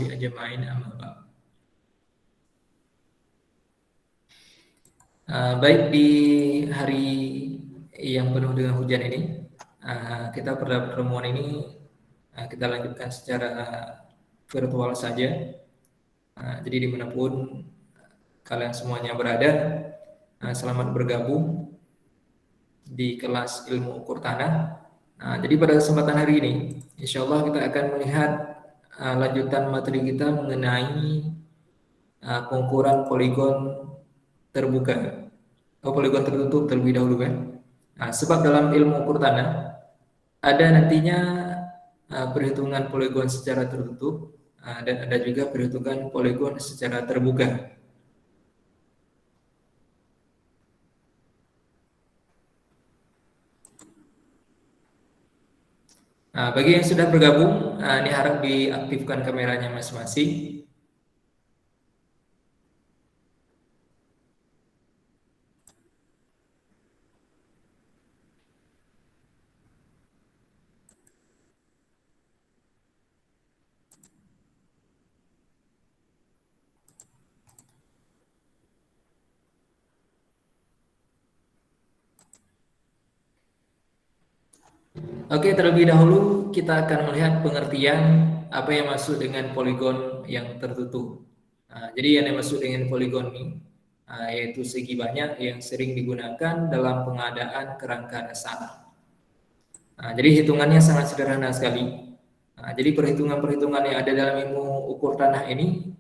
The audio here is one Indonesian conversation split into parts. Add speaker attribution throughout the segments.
Speaker 1: ajma'in amma ba'd. Baik, di hari yang penuh dengan hujan ini, kita pada pertemuan ini kita lanjutkan secara virtual saja. Jadi dimanapun kalian semuanya berada, selamat bergabung di kelas ilmu ukur tanah. Jadi pada kesempatan hari ini, insya Allah kita akan melihat lanjutan materi kita mengenai pengukuran poligon terbuka atau poligon tertutup terlebih dahulu kan. Sebab dalam ilmu ukur tanah ada nantinya perhitungan poligon secara tertutup dan ada juga perhitungan poligon secara terbuka. Bagi yang sudah bergabung, ini harap diaktifkan kameranya masing-masing. Oke, terlebih dahulu kita akan melihat pengertian apa yang maksud dengan poligon yang tertutup. Jadi yang dimaksud dengan poligon ini yaitu segi banyak yang sering digunakan dalam pengadaan kerangka dasar. Jadi hitungannya sangat sederhana sekali. Jadi perhitungan-perhitungan yang ada dalam ilmu ukur tanah ini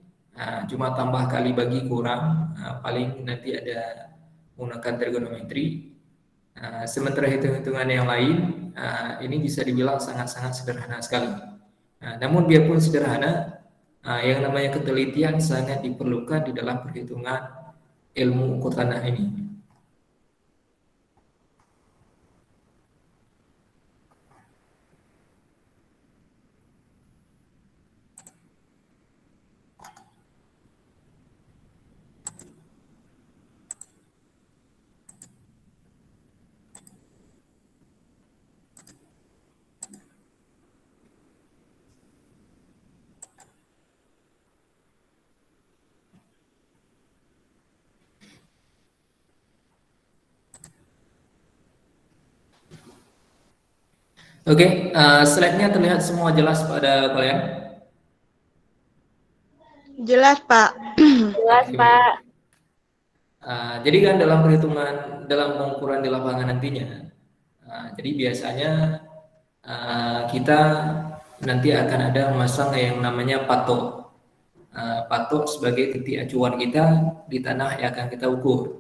Speaker 1: cuma tambah kali bagi kurang, paling nanti ada menggunakan trigonometri. Sementara hitung-hitungan yang lain ini bisa dibilang sangat-sangat sederhana sekali. Namun biarpun sederhana, yang namanya ketelitian sangat diperlukan di dalam perhitungan ilmu ukur tanah ini. Oke, slide-nya terlihat semua jelas pada kalian?
Speaker 2: Jelas, Pak.
Speaker 3: Jelas, Pak.
Speaker 1: Jadi kan dalam perhitungan, dalam pengukuran di lapangan nantinya, jadi biasanya kita nanti akan ada memasang yang namanya patok. Patok sebagai titik acuan kita di tanah yang akan kita ukur.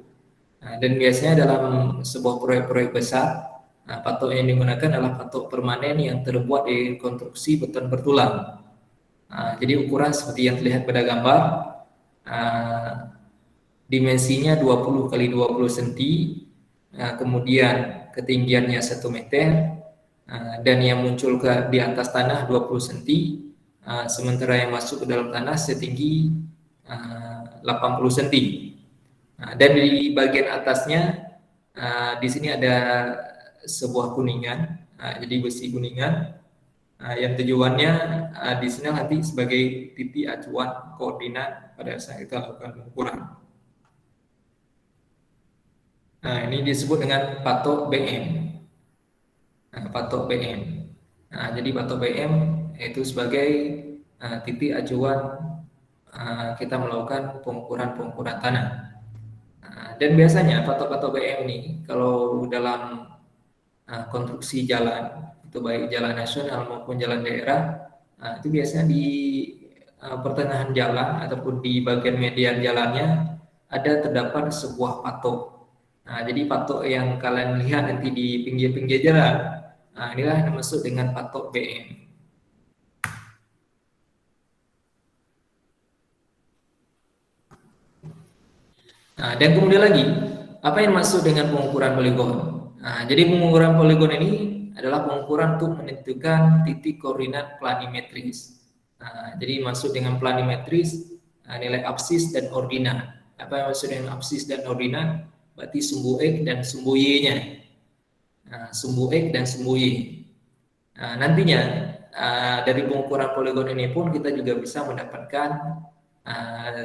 Speaker 1: Dan biasanya dalam sebuah proyek-proyek besar, patok yang digunakan adalah patok permanen yang terbuat dari konstruksi beton bertulang. Jadi ukuran seperti yang terlihat pada gambar, dimensinya 20 kali 20 cm, kemudian ketinggiannya 1 meter, dan yang muncul di atas tanah 20 cm, sementara yang masuk ke dalam tanah setinggi 80 cm. Dan di bagian atasnya di sini ada sebuah kuningan, jadi besi kuningan, yang tujuannya di sini nanti sebagai titik acuan koordinat pada saat kita lakukan pengukuran. Ini disebut dengan patok BM. Patok BM. Jadi patok BM itu sebagai titik acuan kita melakukan pengukuran tanah. Dan biasanya patok-patok BM ini kalau dalam konstruksi jalan, itu baik jalan nasional maupun jalan daerah, itu biasanya di pertengahan jalan ataupun di bagian median jalannya terdapat sebuah patok. Jadi patok yang kalian lihat nanti di pinggir-pinggir jalan, inilah yang dimaksud dengan patok BM. Dan kemudian lagi, apa yang maksud dengan pengukuran poligon? Jadi pengukuran poligon ini adalah pengukuran untuk menentukan titik koordinat planimetris. Jadi maksud dengan planimetris nilai absis dan ordinat. Apa yang maksud dengan absis dan ordinat? Berarti sumbu X dan sumbu Y-nya. Sumbu X dan sumbu Y. Nantinya dari pengukuran poligon ini pun kita juga bisa mendapatkan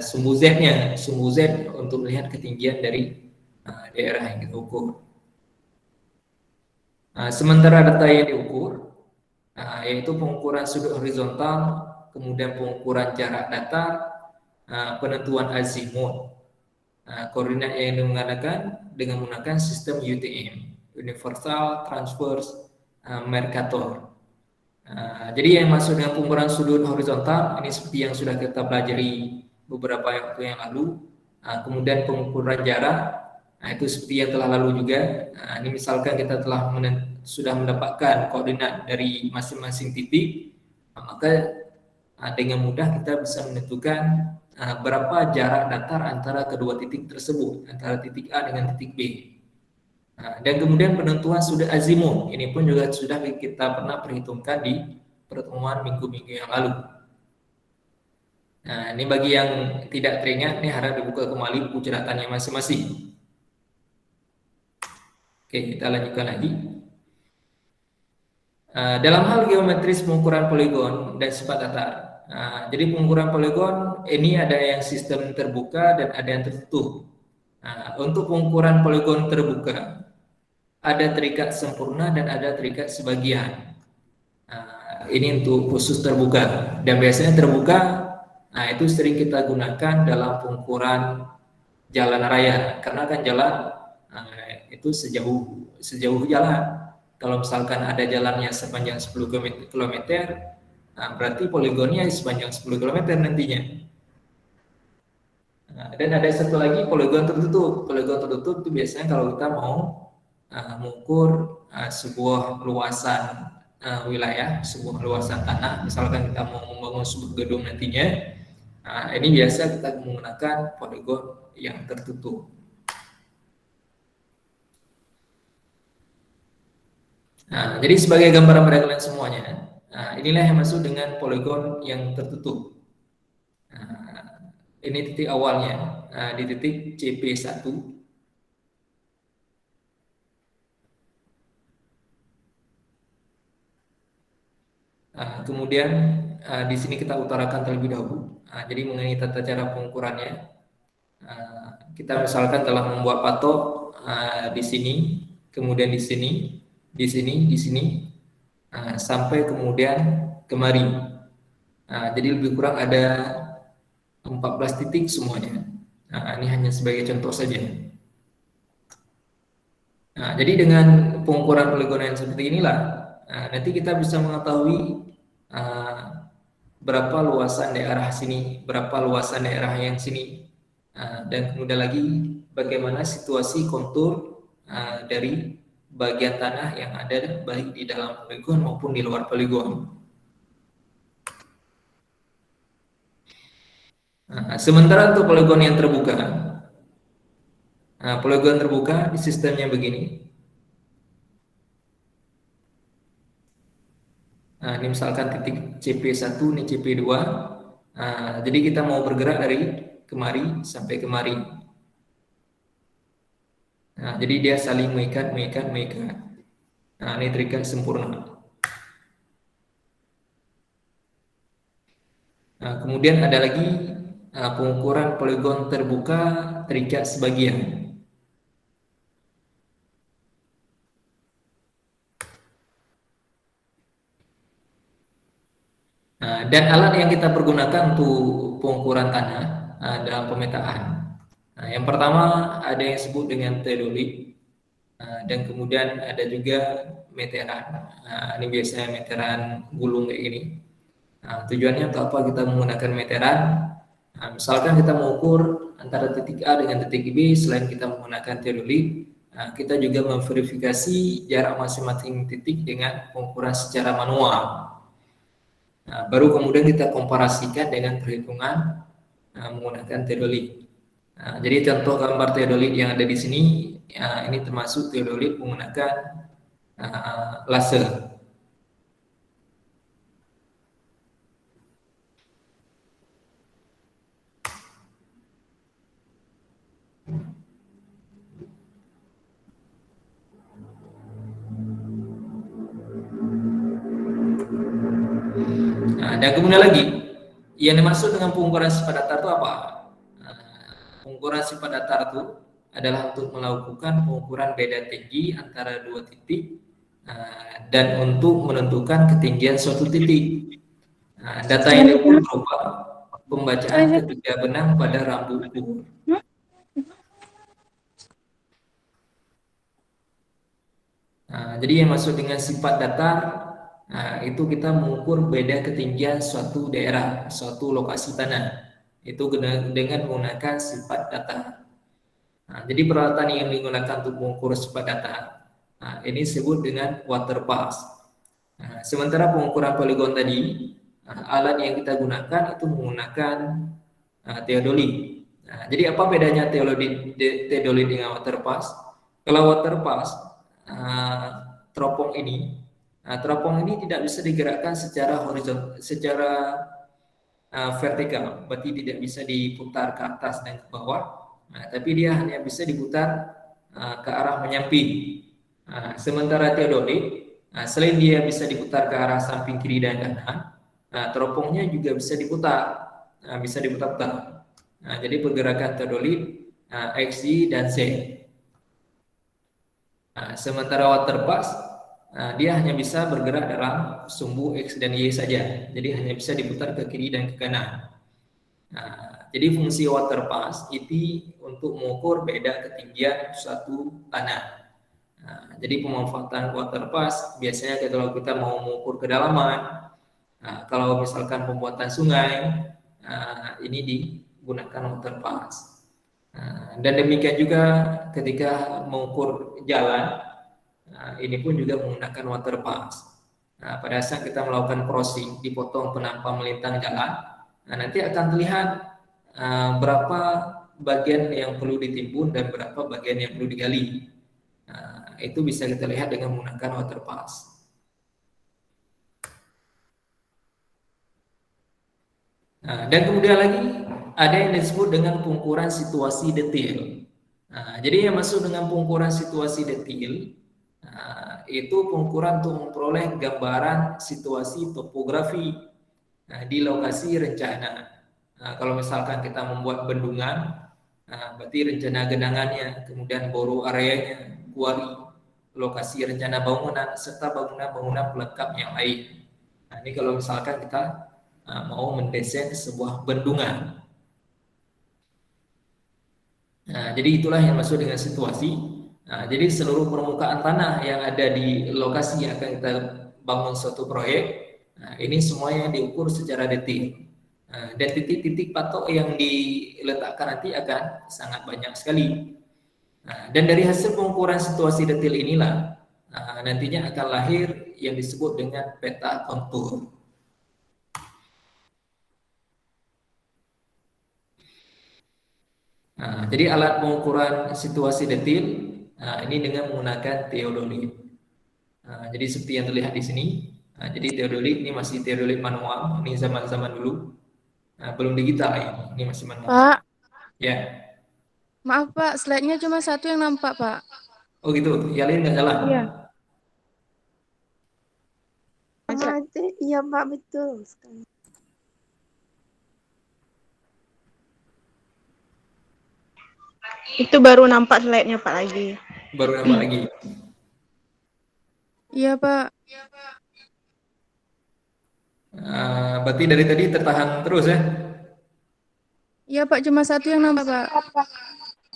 Speaker 1: sumbu Z-nya, sumbu Z untuk melihat ketinggian dari daerah yang kita ukur. Sementara data yang diukur yaitu pengukuran sudut horizontal, kemudian pengukuran jarak datar, penentuan azimut. Koordinat yang digunakan dengan menggunakan sistem UTM, Universal Transverse Mercator. Jadi yang masuk dengan pengukuran sudut horizontal ini seperti yang sudah kita pelajari beberapa waktu yang lalu. Kemudian pengukuran jarak, itu seperti yang telah lalu juga. Ini misalkan kita telah sudah mendapatkan koordinat dari masing-masing titik, maka dengan mudah kita bisa menentukan berapa jarak datar antara kedua titik tersebut, antara titik A dengan titik B. Dan kemudian penentuan sudut azimut, ini pun juga sudah kita pernah perhitungkan di pertemuan minggu-minggu yang lalu. Nah, ini bagi yang tidak teringat, ini harap dibuka kembali buku catatannya masing-masing. Oke, kita lanjutkan lagi. Dalam hal geometris pengukuran poligon dan sifat datar. Jadi pengukuran poligon ini ada yang sistem terbuka dan ada yang tertutup. Untuk pengukuran poligon terbuka, ada terikat sempurna dan ada terikat sebagian. Ini untuk khusus terbuka, dan biasanya terbuka itu sering kita gunakan dalam pengukuran jalan raya, karena kan jalan itu sejauh jalan. Kalau misalkan ada jalannya sepanjang 10 km, berarti poligonnya sepanjang 10 km nantinya. Dan ada satu lagi poligon tertutup. Poligon tertutup itu biasanya kalau kita mau mengukur sebuah luasan wilayah, sebuah luasan tanah, misalkan kita mau membangun sebuah gedung nantinya, ini biasa kita menggunakan poligon yang tertutup. Jadi sebagai gambaran pada kalian semuanya, inilah yang masuk dengan poligon yang tertutup. Ini titik awalnya, di titik CP1. Kemudian di sini kita utarakan terlebih dahulu. Jadi mengenai tata cara pengukurannya, kita misalkan telah membuat patok di sini, kemudian di sini, di sini, di sini, sampai kemudian kemari. Jadi lebih kurang ada 14 titik semuanya. Ini hanya sebagai contoh saja. Jadi dengan pengukuran poligon yang seperti inilah, nanti kita bisa mengetahui berapa luasan daerah sini, berapa luasan daerah yang sini, dan kemudian lagi bagaimana situasi kontur dari bagian tanah yang ada baik di dalam poligon maupun di luar poligon. Sementara untuk poligon yang terbuka, poligon terbuka di sistemnya begini. Ini misalkan titik CP1, ini CP2. Jadi kita mau bergerak dari kemari sampai kemari. Jadi dia saling mengikat. Ini terikat sempurna. Kemudian ada lagi pengukuran poligon terbuka terikat sebagian. Dan alat yang kita pergunakan untuk pengukuran tanah dalam pemetaan. Yang pertama ada yang disebut dengan teodolit, dan kemudian ada juga meteran. Ini biasanya meteran gulung kayak gini. Tujuannya untuk apa kita menggunakan meteran? Misalkan kita mengukur antara titik A dengan titik B, selain kita menggunakan teodolit, kita juga memverifikasi jarak masing-masing titik dengan pengukuran secara manual. Baru kemudian kita komparasikan dengan perhitungan menggunakan teodolit. Jadi contoh gambar teodolit yang ada di sini, ini termasuk teodolit menggunakan laser. Dan kemudian lagi, yang dimaksud dengan pengukuran sifat datar itu apa? Pengukuran sifat datar itu adalah untuk melakukan pengukuran beda tinggi antara dua titik dan untuk menentukan ketinggian suatu titik. Data ini pun berupa pembacaan ketiga benang pada rambu ukur. Jadi yang maksud dengan sifat datar itu kita mengukur beda ketinggian suatu daerah, suatu lokasi tanah. Itu dengan menggunakan sifat datar. Jadi peralatan yang digunakan untuk mengukur sifat datar ini disebut dengan water pass. Sementara pengukuran poligon tadi, alat yang kita gunakan itu menggunakan teodolit. Jadi apa bedanya teodolit dengan water pass? Kalau water pass, teropong ini tidak bisa digerakkan secara horizontal, secara vertikal, berarti tidak bisa diputar ke atas dan ke bawah. Tapi dia hanya bisa diputar ke arah menyamping. Sementara teodolit, selain dia bisa diputar ke arah samping kiri dan kanan, teropongnya juga bisa diputar, putar. Jadi pergerakan teodolit X, Y, dan Z. Sementara water pass, dia hanya bisa bergerak dalam sumbu X dan Y saja. Jadi hanya bisa diputar ke kiri dan ke kanan. Jadi fungsi water pass itu untuk mengukur beda ketinggian suatu tanah. Jadi pemanfaatan water pass biasanya kalau kita mau mengukur kedalaman, kalau misalkan pembuatan sungai, ini digunakan water pass. Dan demikian juga ketika mengukur jalan, ini pun juga menggunakan water pass. Pada saat kita melakukan crossing, dipotong penampak melintang jalan, nanti akan terlihat berapa bagian yang perlu ditimbun dan berapa bagian yang perlu digali. Itu bisa kita lihat dengan menggunakan water pass. Dan kemudian lagi ada yang disebut dengan pengukuran situasi detail. Jadi yang masuk dengan pengukuran situasi detail itu pengukuran untuk memperoleh gambaran situasi topografi di lokasi rencana. Kalau misalkan kita membuat bendungan, berarti rencana genangannya, kemudian boro areanya, kuari, lokasi rencana bangunan, serta bangunan-bangunan pelengkap yang lain. Ini kalau misalkan kita mau mendesain sebuah bendungan. Jadi itulah yang maksud dengan situasi. Jadi seluruh permukaan tanah yang ada di lokasi yang akan kita bangun suatu proyek, ini semuanya diukur secara detail. Dan titik-titik patok yang diletakkan nanti akan sangat banyak sekali. Dan dari hasil pengukuran situasi detail inilah nantinya akan lahir yang disebut dengan peta kontur. Jadi alat pengukuran situasi detail ini dengan menggunakan teodolit. Jadi seperti yang terlihat di sini. Jadi teodolit ini masih teodolit manual, ini zaman-zaman dulu. Belum digital ya, ini masih manual.
Speaker 2: Pak.
Speaker 1: Ya.
Speaker 2: Maaf Pak, slide-nya cuma satu yang nampak Pak.
Speaker 1: Oh gitu, yang lain nggak jalan?
Speaker 2: Iya.
Speaker 3: Iya Pak, betul sekali. Itu baru nampak slide-nya Pak lagi.
Speaker 1: Baru nampak lagi.
Speaker 2: Iya Pak.
Speaker 1: Berarti dari tadi tertahan terus ya?
Speaker 2: Iya Pak, cuma satu yang nampak Pak.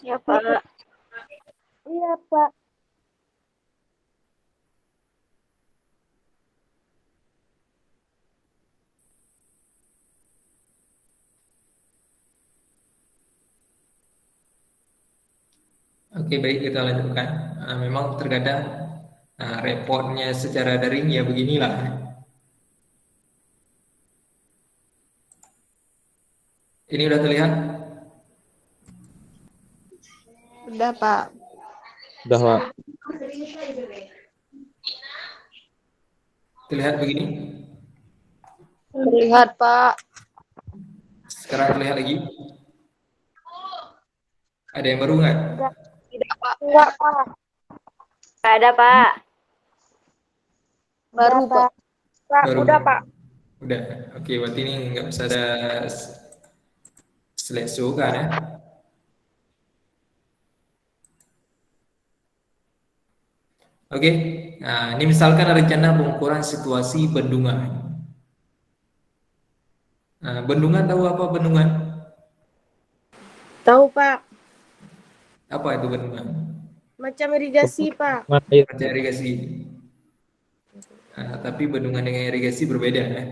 Speaker 3: Iya Pak. Iya Pak.
Speaker 1: Oke, baik, kita lanjutkan. Memang terkadang reportnya secara daring ya beginilah. Ini udah terlihat?
Speaker 3: Udah Pak.
Speaker 4: Udah Pak.
Speaker 1: Terlihat begini?
Speaker 3: Terlihat Pak.
Speaker 1: Sekarang terlihat lagi? Ada yang baru nggak?
Speaker 3: Tidak Pak. Enggak Pak.
Speaker 5: Ada Pak.
Speaker 3: Baru Pak.
Speaker 1: Baru.
Speaker 3: Udah Pak.
Speaker 1: Udah. Oke, berarti ini nggak bisa ada slideshow kan ya? Oke. Nah, ini misalkan rencana pengukuran situasi bendungan. Nah, bendungan tahu apa bendungan?
Speaker 3: Tahu, Pak.
Speaker 1: Apa itu bendungan?
Speaker 3: Macam irigasi, Pak.
Speaker 1: Macam irigasi. Tapi bendungan dengan irigasi berbeda ya.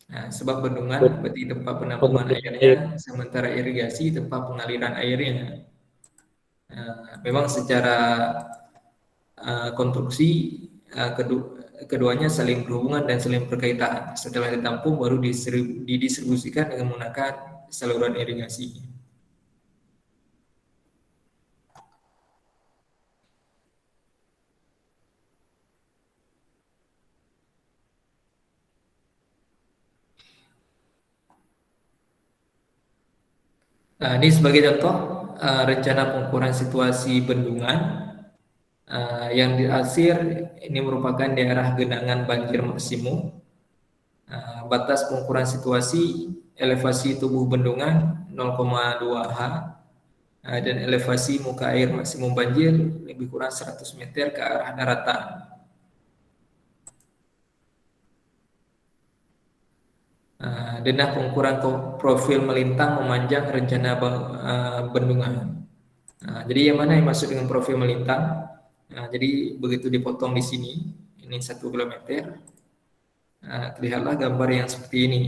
Speaker 1: Nah, sebab bendungan berarti tempat penampungan airnya, sementara irigasi tempat pengaliran airnya. Memang secara konstruksi keduanya saling berhubungan dan saling berkaitan. Setelah ditampung baru didistribusikan dengan menggunakan saluran irigasi. Nah, ini sebagai contoh rencana pengukuran situasi bendungan yang diarsir ini merupakan daerah genangan banjir maksimum. Batas pengukuran situasi elevasi tubuh bendungan 0,2 H dan elevasi muka air maksimum banjir lebih kurang 100 meter ke arah daratan. Denah pengukuran profil melintang memanjang rencana bendungan. Jadi yang mana yang masuk dengan profil melintang? Jadi begitu dipotong di sini, ini 1 kilometer, lihatlah gambar yang seperti ini.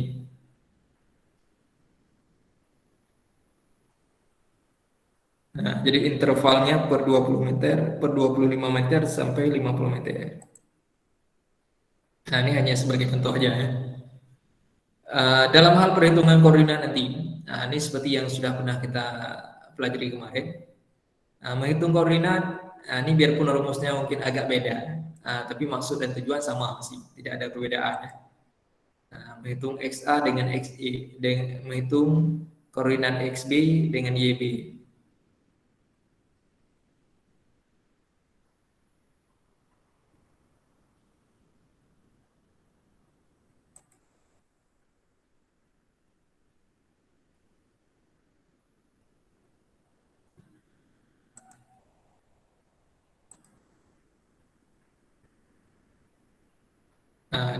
Speaker 1: Jadi intervalnya per 20 meter, per 25 meter sampai 50 meter. Nah, ini hanya sebagai contoh aja ya. Dalam hal perhitungan koordinat nanti, ini seperti yang sudah pernah kita pelajari kemarin. Menghitung koordinat, ini biarpun rumusnya mungkin agak beda, tapi maksud dan tujuan sama sih, tidak ada perbedaan. Menghitung XA dengan XY, dengan menghitung koordinat XB dengan YB.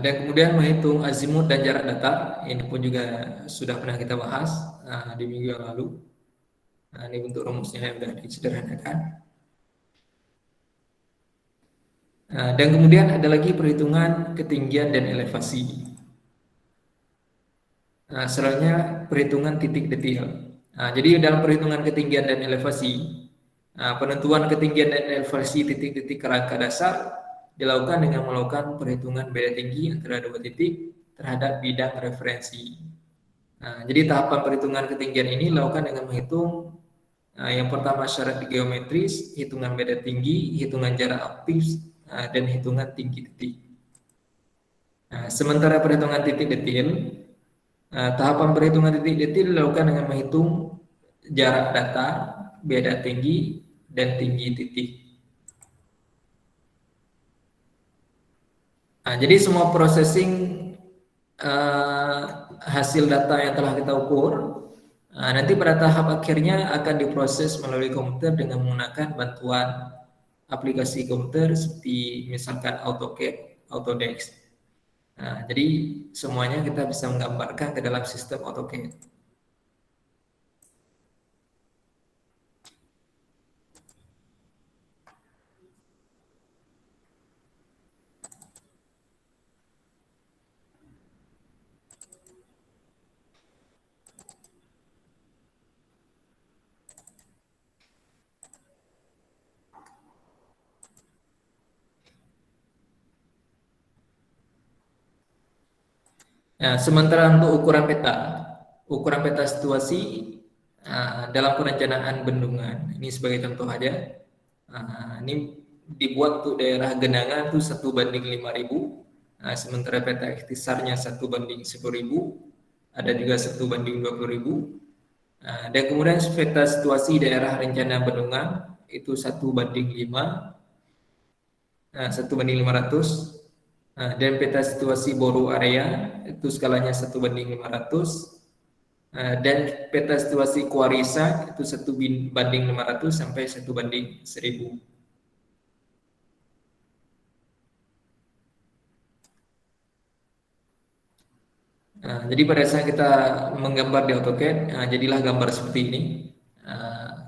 Speaker 1: Dan kemudian menghitung azimut dan jarak datar, ini pun juga sudah pernah kita bahas di minggu yang lalu. Ini bentuk rumusnya yang sudah disederhanakan. Dan kemudian ada lagi perhitungan ketinggian dan elevasi. Selanjutnya perhitungan titik detil. Jadi dalam perhitungan ketinggian dan elevasi, penentuan ketinggian dan elevasi titik-titik kerangka dasar dilakukan dengan melakukan perhitungan beda tinggi antara dua titik terhadap bidang referensi. Jadi tahapan perhitungan ketinggian ini dilakukan dengan menghitung yang pertama syarat geometris, hitungan beda tinggi, hitungan jarak aktif, dan hitungan tinggi titik. Sementara perhitungan titik detil, tahapan perhitungan titik detil dilakukan dengan menghitung jarak datar, beda tinggi, dan tinggi titik. Jadi semua processing hasil data yang telah kita ukur nanti pada tahap akhirnya akan diproses melalui komputer dengan menggunakan bantuan aplikasi komputer seperti misalkan AutoCAD, Autodesk. Jadi semuanya kita bisa menggambarkan ke dalam sistem AutoCAD. Sementara untuk ukuran peta situasi dalam perencanaan bendungan, ini sebagai contoh aja, ini dibuat untuk daerah genangan itu 1:5.000, sementara peta ikhtisarnya 1:10.000, ada juga 1:20.000, dan kemudian peta situasi daerah rencana bendungan itu 1:5, 1:500. Dan peta situasi boru area itu skalanya 1:500. Dan peta situasi Quarisa itu 1:500 sampai 1:1000. Jadi pada saat kita menggambar di AutoCAD, jadilah gambar seperti ini.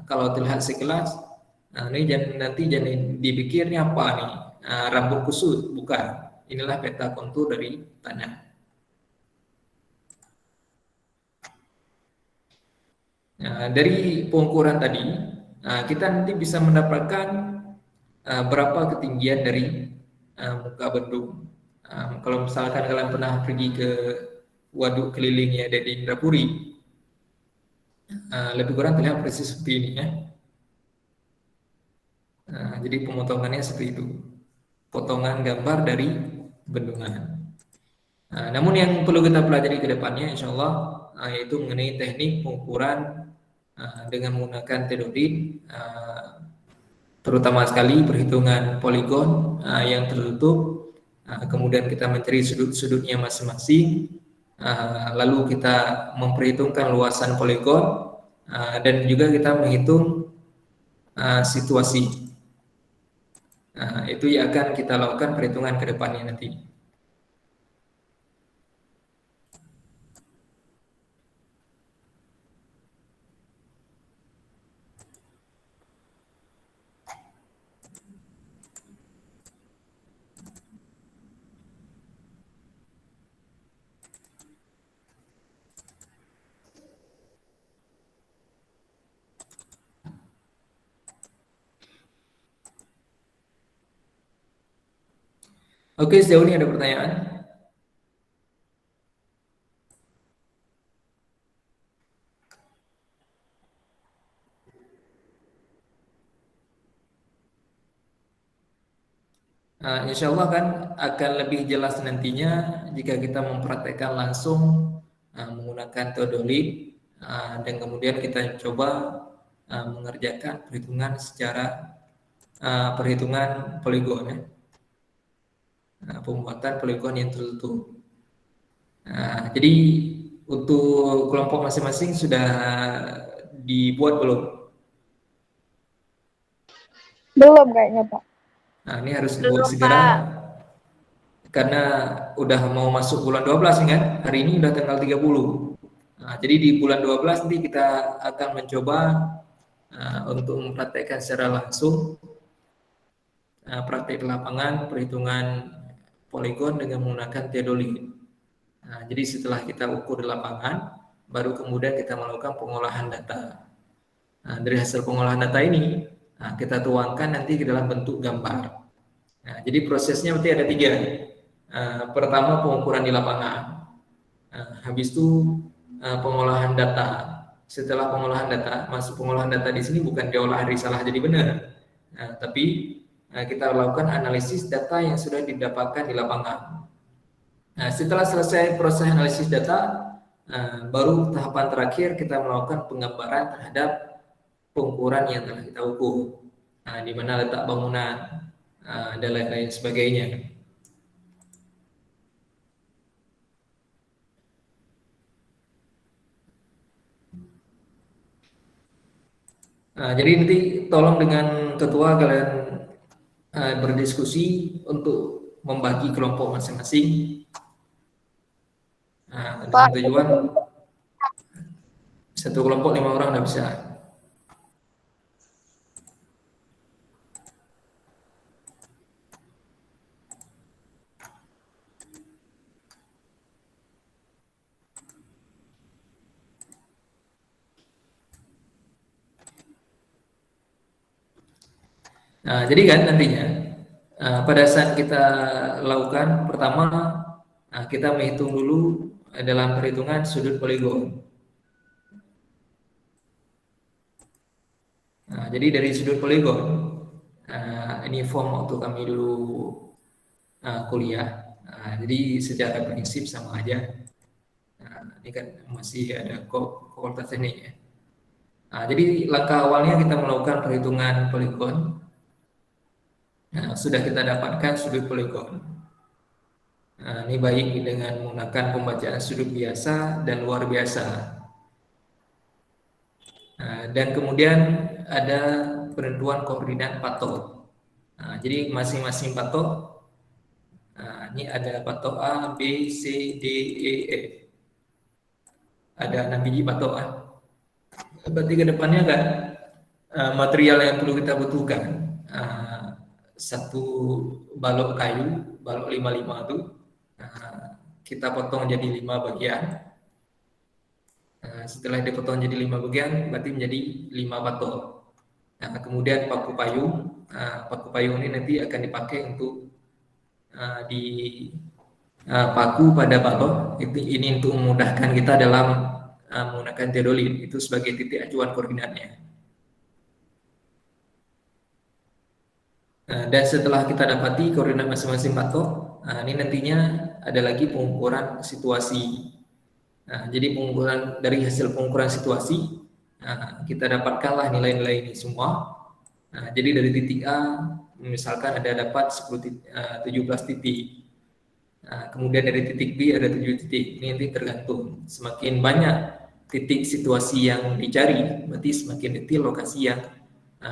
Speaker 1: Kalau terlihat sekilas, ini nanti jangan dipikirnya apa nih, rambut kusut, bukan. Inilah peta kontur dari tanah. Dari pengukuran tadi, kita nanti bisa mendapatkan berapa ketinggian dari muka bendung. Kalau misalkan kalian pernah pergi ke waduk keliling yang ada di Indrapuri, lebih kurang terlihat persis seperti ini ya. Jadi pemotongannya seperti itu, potongan gambar dari bendungan. Namun yang perlu kita pelajari ke depannya insya Allah yaitu mengenai teknik pengukuran dengan menggunakan teodolit, terutama sekali perhitungan poligon yang tertutup, kemudian kita mencari sudut-sudutnya masing-masing, lalu kita memperhitungkan luasan poligon, dan juga kita menghitung situasi. Itu yang akan kita lakukan perhitungan ke depannya nanti. Oke, sejauh ini ada pertanyaan? Insya Allah kan akan lebih jelas nantinya jika kita mempraktekkan langsung menggunakan teodolit, dan kemudian kita coba mengerjakan perhitungan secara perhitungan poligon ya. Pembuatan poligon yang tertutup. Jadi untuk kelompok masing-masing sudah dibuat belum?
Speaker 4: Belum kayaknya, Pak.
Speaker 1: Ini harus dibuat segera karena udah mau masuk bulan 12 kan? Hari ini udah tanggal 30. Jadi di bulan 12 nanti kita akan mencoba untuk mempraktekkan secara langsung praktek di lapangan perhitungan poligon dengan menggunakan teodolit. Jadi setelah kita ukur di lapangan, baru kemudian kita melakukan pengolahan data. Dari hasil pengolahan data ini, kita tuangkan nanti ke dalam bentuk gambar. Jadi prosesnya berarti ada 3. Pertama pengukuran di lapangan, habis itu pengolahan data. Setelah pengolahan data, masuk pengolahan data di sini bukan diolah risalah jadi benar, tapi kita lakukan analisis data yang sudah didapatkan di lapangan. Setelah selesai proses analisis data, baru tahapan terakhir kita melakukan penggambaran terhadap pengukuran yang telah kita ukur, di mana letak bangunan dan lain-lain sebagainya. Jadi nanti tolong dengan ketua kalian berdiskusi untuk membagi kelompok masing-masing dengan tujuan satu kelompok 5 orang udah bisa. Jadi kan nantinya pada saat kita lakukan pertama, kita menghitung dulu dalam perhitungan sudut poligon. Jadi dari sudut poligon, ini form waktu kami dulu kuliah. Jadi secara prinsip sama aja. Ini kan masih ada fakultas teknik ya. Jadi langkah awalnya kita melakukan perhitungan poligon. Sudah kita dapatkan sudut poligon. Ini baik dengan menggunakan pembacaan sudut biasa dan luar biasa. Dan kemudian ada penentuan koordinat patok. Jadi masing-masing patok, ini ada patok A, B, C, D, E, F. Ada 6 biji patok. Berarti ke depannya ada material yang perlu kita butuhkan. Satu balok kayu, balok 55 itu kita potong jadi 5 bagian. Setelah dipotong jadi 5 bagian, berarti menjadi 5 batok. Kemudian paku payung ini nanti akan dipakai untuk di paku pada balok. Ini untuk memudahkan kita dalam menggunakan teodolit, itu sebagai titik acuan koordinatnya. Dan setelah kita dapati koordinat masing-masing patok, ini nantinya ada lagi pengukuran situasi. Jadi dari hasil pengukuran situasi, kita dapatkanlah nilai-nilai ini semua. Jadi dari titik A, misalkan ada dapat 17 titik. Kemudian dari titik B ada 7 titik. Ini nanti tergantung. Semakin banyak titik situasi yang dicari, berarti semakin detail lokasi yang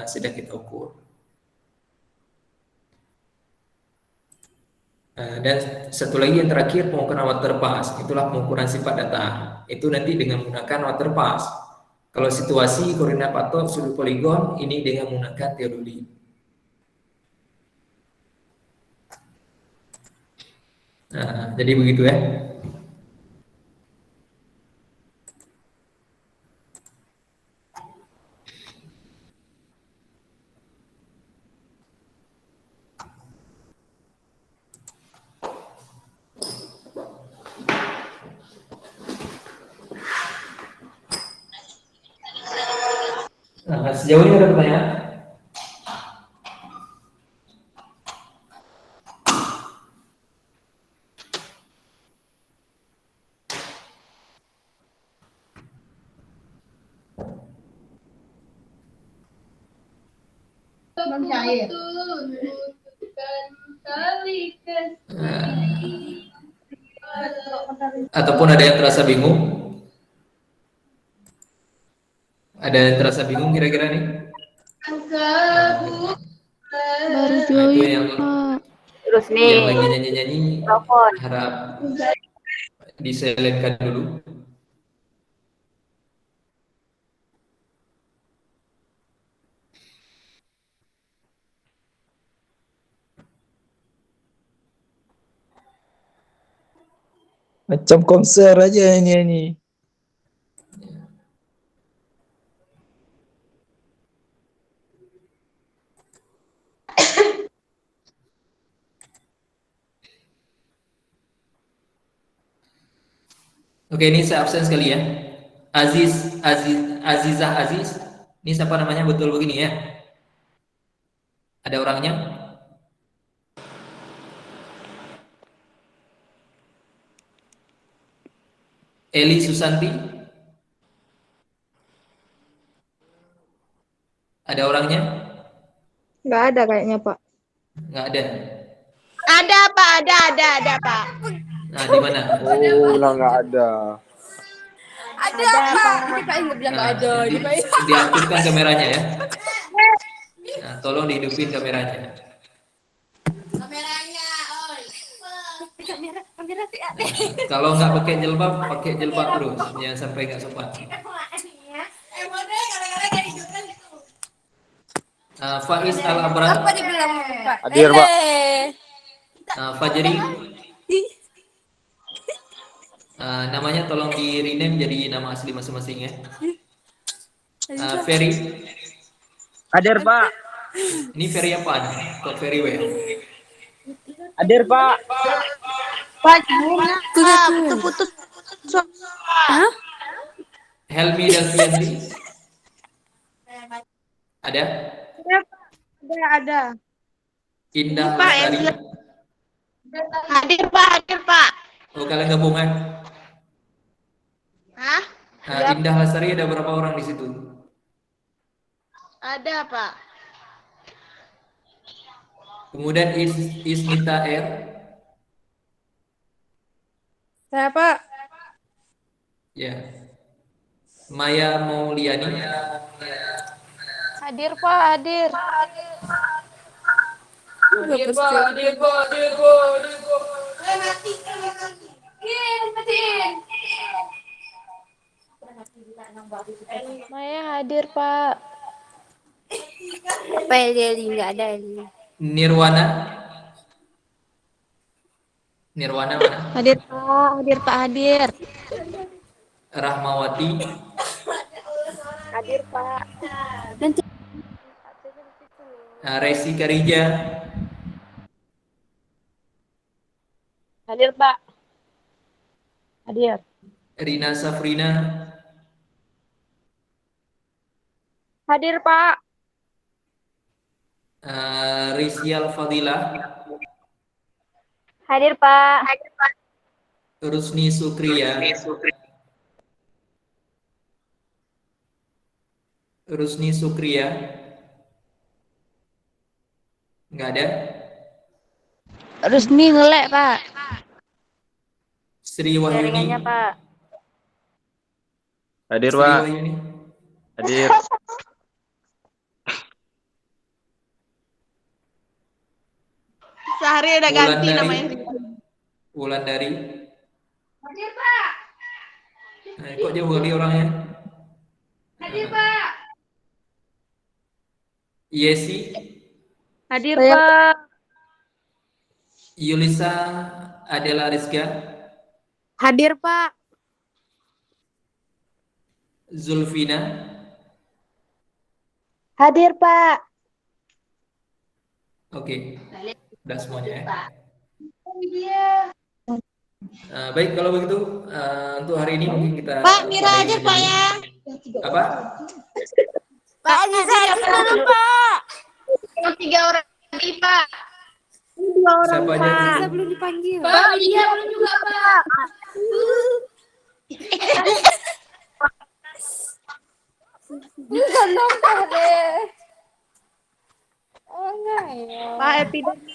Speaker 1: sedang kita ukur. Dan satu lagi yang terakhir, pengukuran waterpass. Itulah pengukuran sifat data. Itu nanti dengan menggunakan waterpass. Kalau situasi koordinat patok sudut poligon, ini dengan menggunakan teodolit. Jadi begitu ya. Sejauh ini ada pertanyaan? Ataupun ada yang terasa bingung? Ada yang terasa bingung kira-kira nih?
Speaker 2: Baru
Speaker 1: Itu
Speaker 2: join,
Speaker 1: yang
Speaker 2: Pak.
Speaker 5: Terus
Speaker 1: yang
Speaker 5: nih,
Speaker 1: lagi nyanyi-nyanyi
Speaker 5: telepon.
Speaker 1: harap disilentkan dulu.
Speaker 6: Macam konser aja nyanyi.
Speaker 1: Oke, ini saya absen sekali ya. Azizah Aziz. Ini siapa namanya betul begini ya? Ada orangnya? Eli Susanti. Ada orangnya?
Speaker 4: Nggak ada kayaknya, Pak.
Speaker 1: Nggak ada.
Speaker 3: Ada Pak, ada Pak.
Speaker 1: Nah, di mana?
Speaker 7: Oh, lah nggak ada.
Speaker 3: Ada Pak.
Speaker 2: Ini Pak Inggris bilang
Speaker 1: Nah,
Speaker 2: nggak ada.
Speaker 1: diaktifkan kameranya ya. Nah, tolong dihidupin kameranya. Kalau nggak pakai jilbab terus, jangan sampai nggak sopan. Faiz Al Abrar.
Speaker 2: Apa dibilang, Pak?
Speaker 7: Hadir, Pak.
Speaker 1: Fajri. Namanya tolong di rename jadi nama asli masing-masing ya. Ferry.
Speaker 5: Hadir, Pak.
Speaker 1: Ini Ferry apa? Kok Ferry W?
Speaker 5: Hadir, Pak.
Speaker 3: Pak, jadinya putus-putus.
Speaker 1: Helmi Dalfianti. Ada?
Speaker 3: Ada.
Speaker 1: Indah
Speaker 3: Pak,
Speaker 1: Lestari.
Speaker 3: Hadir Pak.
Speaker 1: Oh, kalian gabungan?
Speaker 3: Hah?
Speaker 1: Indah Lestari ada berapa orang di situ?
Speaker 3: Ada Pak.
Speaker 1: Kemudian Isnita R.
Speaker 2: Saya Pak.
Speaker 1: Ya. Maya Mauliani.
Speaker 3: Hadir Pak, hadir. Maya hadir Pak.
Speaker 7: Apa ya dia nggak ada ini.
Speaker 1: Nirwana. Nirwana mana?
Speaker 3: Hadir Pak, hadir Pak, hadir.
Speaker 1: Rahmawati.
Speaker 3: Hadir Pak.
Speaker 1: Resi Karija.
Speaker 3: Hadir Pak. Hadir.
Speaker 1: Rina Safrina.
Speaker 3: Hadir Pak.
Speaker 1: Rizal Fadila.
Speaker 3: Hadir Pak. Hadir Pak.
Speaker 1: Rusni Sukriya. Rusni Sukriya. Nggak ada.
Speaker 3: Rusni ngelek Pak.
Speaker 1: Sri Wahyuni.
Speaker 3: Jaringannya Pak.
Speaker 6: Hadir,
Speaker 1: Sri
Speaker 6: Pak.
Speaker 1: Wahyuni.
Speaker 6: Hadir.
Speaker 3: Sehari udah ganti
Speaker 1: Wulandari.
Speaker 3: namanya.
Speaker 1: Wulandari. Hadir Pak. Kok jauh kali orangnya? Hadir Pak. Yesi.
Speaker 3: Hadir Pak.
Speaker 1: Yulisa Adela Rizka.
Speaker 3: Hadir Pak.
Speaker 1: Zulfina.
Speaker 3: Hadir Pak.
Speaker 1: Oke, udah semuanya ya. Baik, kalau begitu untuk hari ini mungkin kita
Speaker 3: Pak, Mira hadir Pak ya.
Speaker 1: Apa?
Speaker 7: Pak bisa dulu Pak.
Speaker 3: Tiga orang lagi Pak. Dua orang
Speaker 1: Siapa aja?
Speaker 7: Bisa belum dipanggil.
Speaker 3: Pak, iya belum juga Pak.
Speaker 7: Bukan nambah deh. Oh enggak ya.
Speaker 3: Pak, epidemi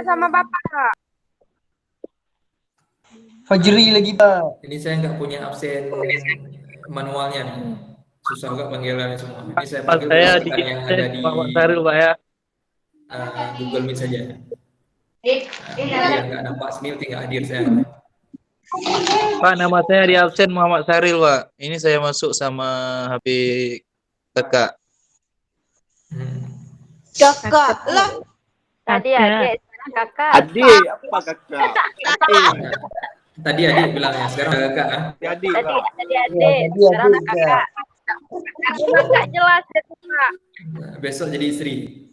Speaker 3: sama Bapak.
Speaker 6: Fajri lagi, Pak.
Speaker 1: Ini saya nggak punya absen manualnya nih. Susah nggak panggilannya semua. Ini saya
Speaker 5: Pak,
Speaker 1: panggil
Speaker 5: saya
Speaker 1: berdasarkan yang ada di
Speaker 5: Pak Saril, Pak ya.
Speaker 1: Google Meet saja. Yang nggak nampak sini tinggal hadir saya.
Speaker 6: Pak, nama saya di absen Muhammad Saril, Pak. Ini saya masuk sama HP kakak.
Speaker 3: Kakak lah.
Speaker 7: Tadi adik, sekarang kakak.
Speaker 8: Adik, apa kakak?
Speaker 1: Tadi adik bilangnya, sekarang udah kakak.
Speaker 8: Adik,
Speaker 7: Tadi
Speaker 8: Pak.
Speaker 7: adik, sekarang udah kakak. Kakak jelas ya Pak.
Speaker 1: Besok jadi istri.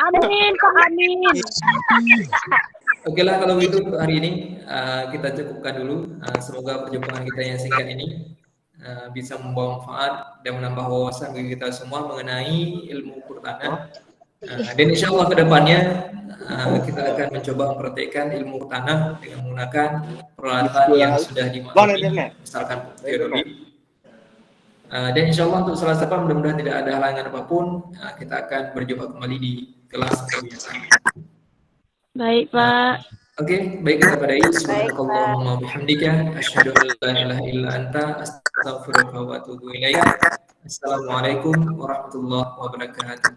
Speaker 3: Amin, Pak Amin.
Speaker 1: Oke lah kalau gitu untuk hari ini kita cukupkan dulu. Semoga perjumpaan kita yang singkat ini bisa membawa manfaat dan menambah wawasan bagi kita semua mengenai ilmu pertanahan. Dan insya Allah kedepannya kita akan mencoba mempraktekkan ilmu tanah dengan menggunakan peralatan yang sudah dimaklumi, misalkan teori. Dan insya Allah untuk salah satu mudah-mudahan tidak ada halangan apapun, kita akan berjumpa kembali di kelas biasa.
Speaker 3: Baik, Pak.
Speaker 1: Oke, baik kita pada subhanakallahumma bihamdika asyhadu an la ilaha illa anta astaghfiruka wa atubu ilaik. Assalamualaikum warahmatullahi wabarakatuh.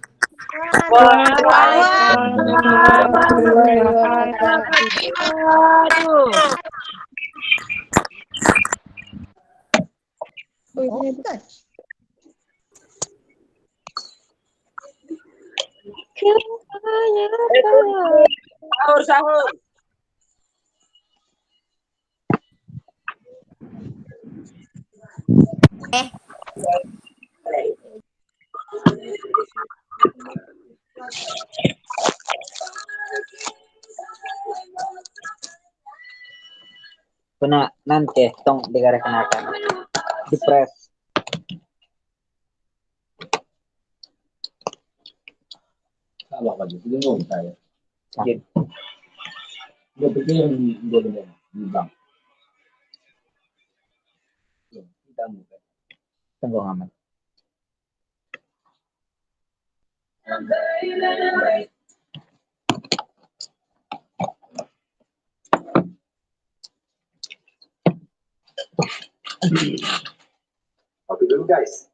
Speaker 5: Sahur, sahur.
Speaker 9: Kena nanti tong digarekenakan di press.
Speaker 8: Salah lagi, itu mau saya. Sakit. Dia pikir yang di bank. Kita buka.
Speaker 9: Tunggu aman.
Speaker 10: Kopi dulu guys.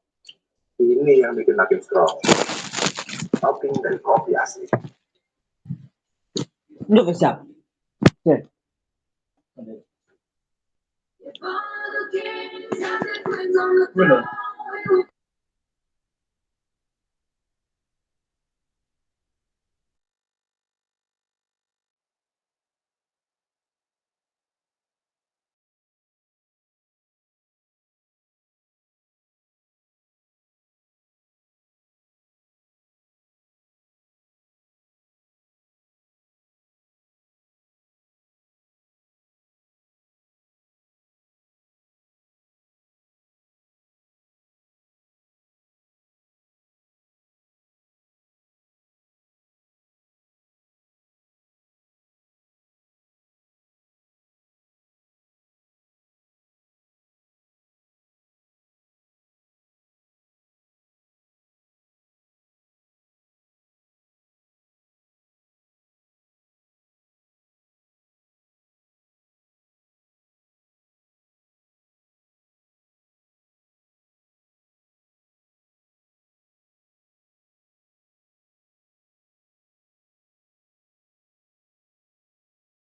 Speaker 10: Ini yang bikin makin strong. Topping dari kopi asli.
Speaker 9: Udah siap. Ya.
Speaker 10: Belum.